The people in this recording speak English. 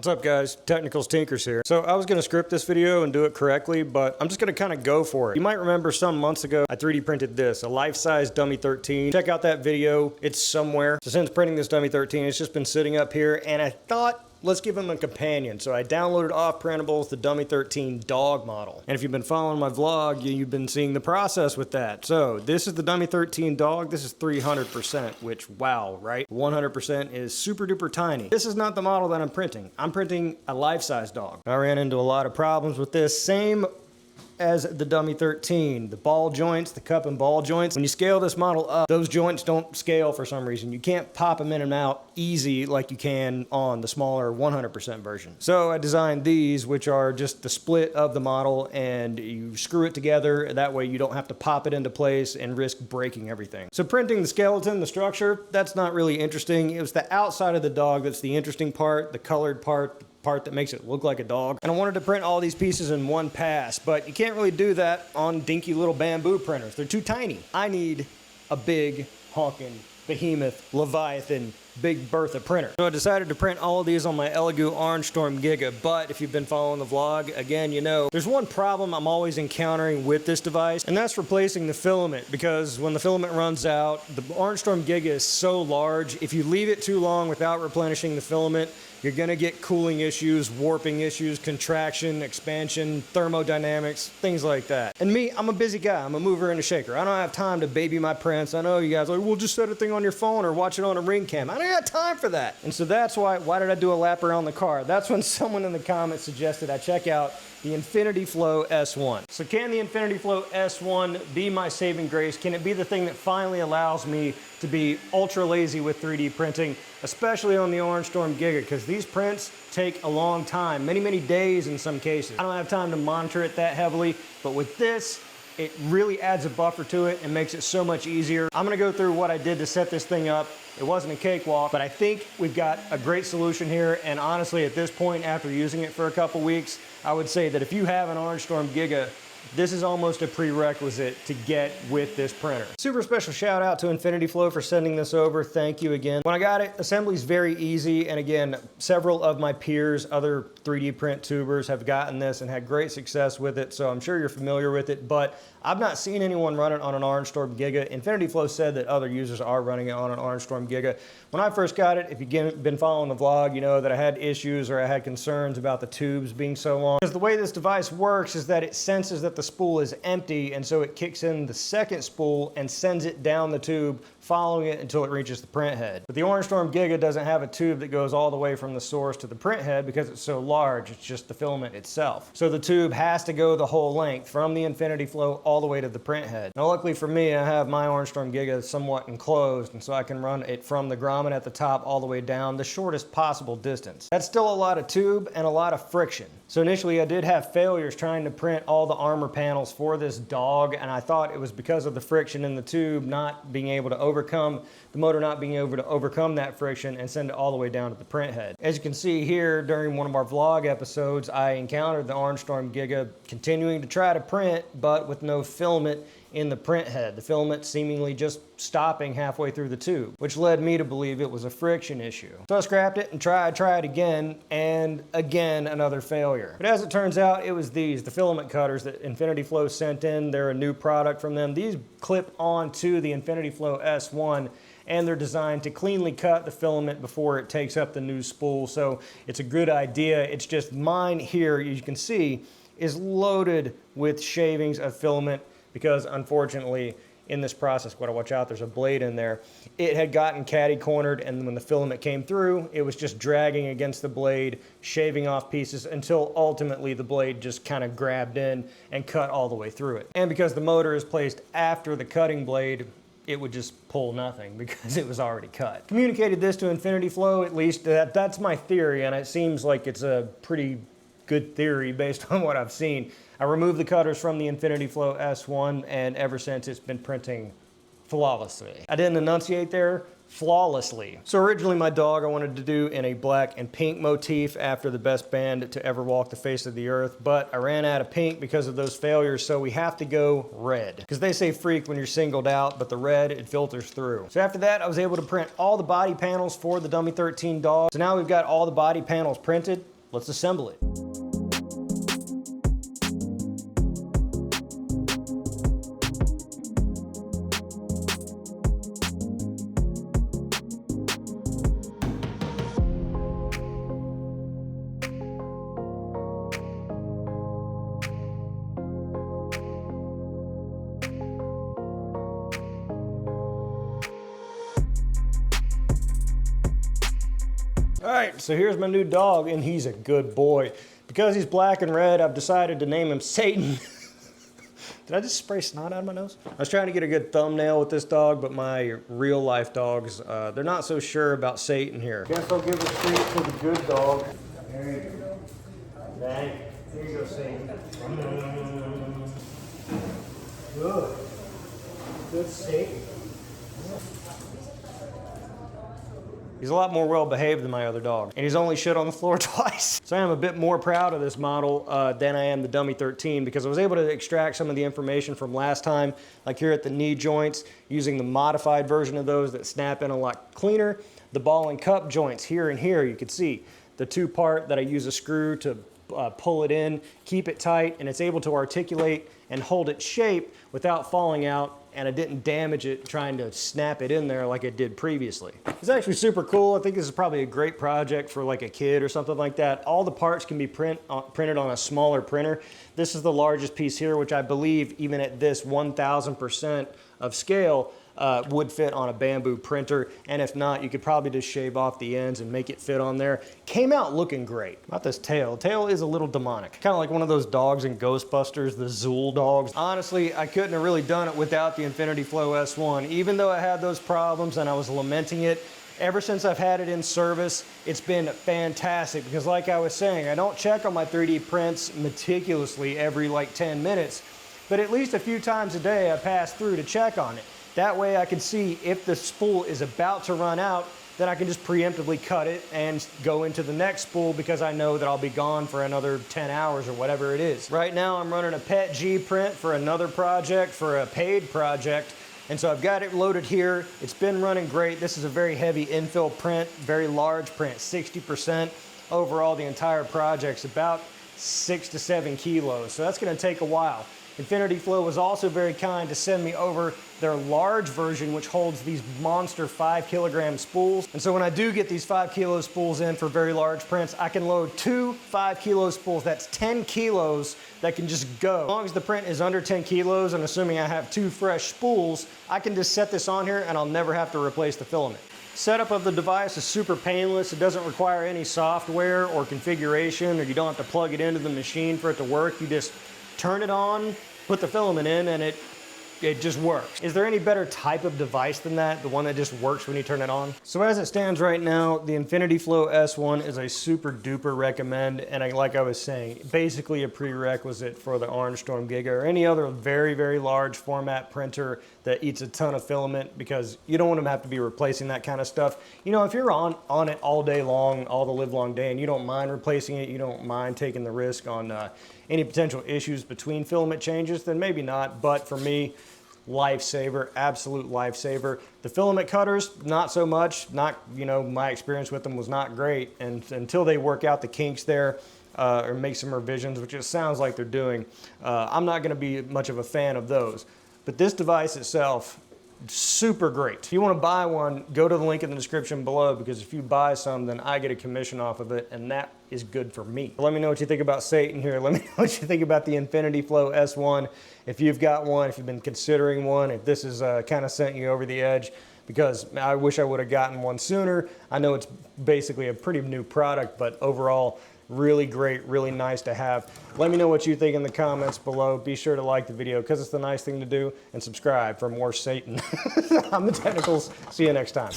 What's up guys, Technicals Tinkers here. So I was gonna script this video and do it correctly, but I'm just gonna kind of go for it. You might remember some months ago, I 3D printed this, a life-size dummy 13. Check out that video, it's somewhere. So since printing this dummy 13, it's just been sitting up here and I thought, let's give him a companion. So I downloaded off printables the dummy 13 dog model. And if you've been following my vlog, you've been seeing the process with that. So this is the dummy 13 dog. This is 300%, which wow, right? 100% is super duper tiny. This is not the model that I'm printing. I'm printing a life-size dog. I ran into a lot of problems with this. Same as the dummy 13, the ball joints, the cup and ball joints. When you scale this model up, those joints don't scale for some reason. You can't pop them in and out easy like you can on the smaller 100% version. So I designed these, which are just the split of the model, and you screw it together. That way you don't have to pop it into place and risk breaking everything. So printing the skeleton, the structure, that's not really interesting. It was the outside of the dog that's the interesting part, the colored part that makes it look like a dog. And I wanted to print all these pieces in one pass, but you can't really do that on dinky little bamboo printers. They're too tiny. I need a big, honking, behemoth, Leviathan, Big Bertha printer. So I decided to print all of these on my Elegoo Orange Storm Giga, but if you've been following the vlog, again, you know, there's one problem I'm always encountering with this device, and that's replacing the filament, because when the filament runs out, the Orange Storm Giga is so large, if you leave it too long without replenishing the filament, you're gonna get cooling issues, warping issues, contraction, expansion, thermodynamics, things like that. And me, I'm a busy guy. I'm a mover and a shaker. I don't have time to baby my prints. I know you guys are like, well, just set a thing on your phone or watch it on a ring cam. I don't got time for that. And so that's why did I do a lap around the car? That's when someone in the comments suggested I check out the Infinity Flow S1. So can the Infinity Flow S1 be my saving grace? Can it be the thing that finally allows me to be ultra lazy with 3D printing, especially on the Orange Storm Giga, because these prints take a long time, many days in some cases. I don't have time to monitor it that heavily, but with this, it really adds a buffer to it and makes it so much easier. I'm gonna go through what I did to set this thing up. It wasn't a cakewalk, but I think we've got a great solution here. And honestly, at this point, after using it for a couple weeks, I would say that if you have an Orange Storm Giga, this is almost a prerequisite to get with this printer. Super special shout out to Infinity Flow for sending this over. Thank you again. When I got it, assembly is very easy. And again, several of my peers, other 3D print tubers, have gotten this and had great success with it. So I'm sure you're familiar with it, but I've not seen anyone run it on an Orange Storm Giga. Infinity Flow said that other users are running it on an Orange Storm Giga. When I first got it, if you've been following the vlog, you know that I had issues or I had concerns about the tubes being so long. Because the way this device works is that it senses that the spool is empty, and so it kicks in the second spool and sends it down the tube, following it until it reaches the print head. But the Orange Storm Giga doesn't have a tube that goes all the way from the source to the print head because it's so large, it's just the filament itself. So the tube has to go the whole length from the Infinity Flow all the way to the print head. Now luckily for me, I have my Orange Storm Giga somewhat enclosed, and so I can run it from the grommet at the top all the way down the shortest possible distance. That's still a lot of tube and a lot of friction. So initially I did have failures trying to print all the armor panels for this dog, and I thought it was because of the friction in the tube not being able to overcome, the motor not being able to overcome that friction and send it all the way down to the print head. As you can see here, during one of our vlog episodes, I encountered the Orange Storm Giga continuing to try to print, but with no filament in the print head. The filament seemingly just stopping halfway through the tube, which led me to believe it was a friction issue. So I scrapped it and tried again, and again another failure. But as it turns out, it was the filament cutters that Infinity Flow sent in. They're a new product from them. These clip onto the Infinity Flow S1, and they're designed to cleanly cut the filament before it takes up the new spool. So it's a good idea. It's just mine here, you can see, is loaded with shavings of filament, because unfortunately in this process, gotta watch out, there's a blade in there. It had gotten catty-cornered, and when the filament came through, it was just dragging against the blade, shaving off pieces until ultimately the blade just kind of grabbed in and cut all the way through it. And because the motor is placed after the cutting blade, it would just pull nothing because it was already cut. Communicated this to Infinity Flow, at least that's my theory, and it seems like it's a pretty good theory based on what I've seen. I removed the cutters from the Infinity Flow S1, and ever since it's been printing flawlessly. I didn't enunciate there, flawlessly. So originally my dog I wanted to do in a black and pink motif after the best band to ever walk the face of the earth, but I ran out of pink because of those failures, so we have to go red. Because they say freak when you're singled out, but the red, it filters through. So after that, I was able to print all the body panels for the Dummy 13 dog. So now we've got all the body panels printed. let's assemble it. All right, so here's my new dog, and he's a good boy. Because he's black and red, I've decided to name him Satan. Did I just spray snot out of my nose? I was trying to get a good thumbnail with this dog, but my real life dogs, they're not so sure about Satan here. Guess I'll give a treat to the good dog. There you go. Bang. Here you go, Satan. Good. Good Satan. He's a lot more well-behaved than my other dog, and he's only shit on the floor twice. So I am a bit more proud of this model than I am the Dummy 13 because I was able to extract some of the information from last time, like here at the knee joints, using the modified version of those that snap in a lot cleaner. The ball and cup joints here and here, you can see the two-part that I use a screw to pull it in, keep it tight, and it's able to articulate and hold its shape without falling out, and I didn't damage it trying to snap it in there like it did previously. It's actually super cool. I think this is probably a great project for like a kid or something like that. All the parts can be printed on a smaller printer. This is the largest piece here, which I believe even at this 1000% of scale would fit on a bamboo printer, and if not, you could probably just shave off the ends and make it fit on there. Came out looking great. About this tail. Tail is a little demonic. Kind of like one of those dogs in Ghostbusters, the Zool dogs. Honestly, I couldn't have really done it without the Infinity Flow S1. Even though I had those problems and I was lamenting it, ever since I've had it in service, it's been fantastic because like I was saying, I don't check on my 3D prints meticulously every like 10 minutes, but at least a few times a day I pass through to check on it. That way I can see if the spool is about to run out, then I can just preemptively cut it and go into the next spool because I know that I'll be gone for another 10 hours or whatever it is. Right now I'm running a PET G print for another project, for a paid project, and so I've got it loaded here. It's been running great. This is a very heavy infill print, very large print, 60%. Overall, the entire project's about 6 to 7 kilos, so that's gonna take a while. Infinity Flow was also very kind to send me over their large version, which holds these monster 5 kilogram spools. And so when I do get these 5 kilo spools in for very large prints, I can load 2 5 kilo spools. That's 10 kilos that can just go. As long as the print is under 10 kilos, and assuming I have 2 fresh spools, I can just set this on here and I'll never have to replace the filament. Setup of the device is super painless. It doesn't require any software or configuration, or you don't have to plug it into the machine for it to work. You just turn it on, put the filament in, and it just works. Is there any better type of device than that? The one that just works when you turn it on? So as it stands right now, the Infinity Flow S1 is a super duper recommend, and like I was saying, basically a prerequisite for the Orange Storm Giga or any other very, very large format printer that eats a ton of filament, because you don't want to have to be replacing that kind of stuff. You know, if you're on it all day long, all the live long day, and you don't mind replacing it, you don't mind taking the risk on any potential issues between filament changes, then maybe not. But for me, lifesaver, absolute lifesaver. The filament cutters, not so much. Not, you know, my experience with them was not great, and until they work out the kinks there or make some revisions, which it sounds like they're doing, I'm not going to be much of a fan of those. But this device itself, super great. If you want to buy one, go to the link in the description below, because if you buy some, then I get a commission off of it, and that is good for me. Let me know what you think about Satan here. Let me know what you think about the Infinity Flow S1. If you've got one, if you've been considering one, if this has kind of sent you over the edge, because I wish I would have gotten one sooner. I know it's basically a pretty new product, but overall, really great, really nice to have. Let me know what you think in the comments below. Be sure to like the video because it's the nice thing to do, and subscribe for more Satan. I'm the Technicals. See you next time.